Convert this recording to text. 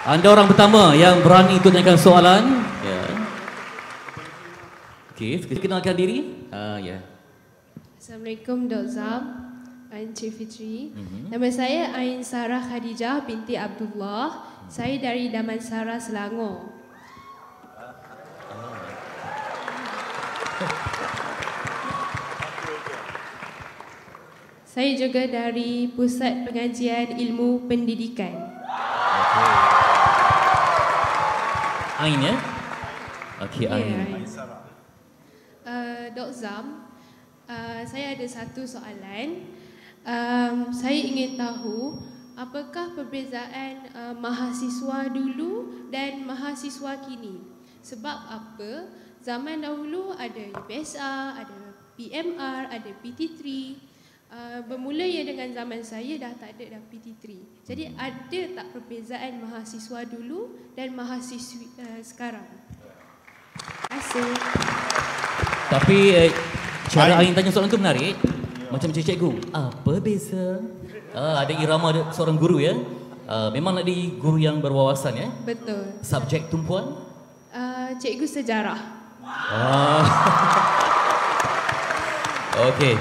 Anda orang pertama yang berani untuk tanyakan soalan. Ya. Okey, kenalkan diri. Ya. Assalamualaikum Dr. Zam. Encik Fitri. Nama saya Ain Sarah Khadijah binti Abdullah. Saya dari Damansara, Selangor. Saya juga dari Pusat Pengajian Ilmu Pendidikan. Okey. Ain ya? Okey, Ain. Dr. Zam, saya ada satu soalan. Saya ingin tahu apakah perbezaan mahasiswa dulu dan mahasiswa kini? Sebab apa? Zaman dahulu ada UPSR, ada PMR, ada PT3. Bermula ya dengan zaman saya dah tak ada dah PT3. Jadi ada tak perbezaan mahasiswa dulu dan mahasiswi sekarang? Terima kasih. Tapi cara Ain tanya soalan tu menarik. Macam cikgu, apa beza? Ada irama seorang guru ya. Memang nak di guru yang berwawasan ya. Betul. Subjek tumpuan? Cikgu sejarah. Okey.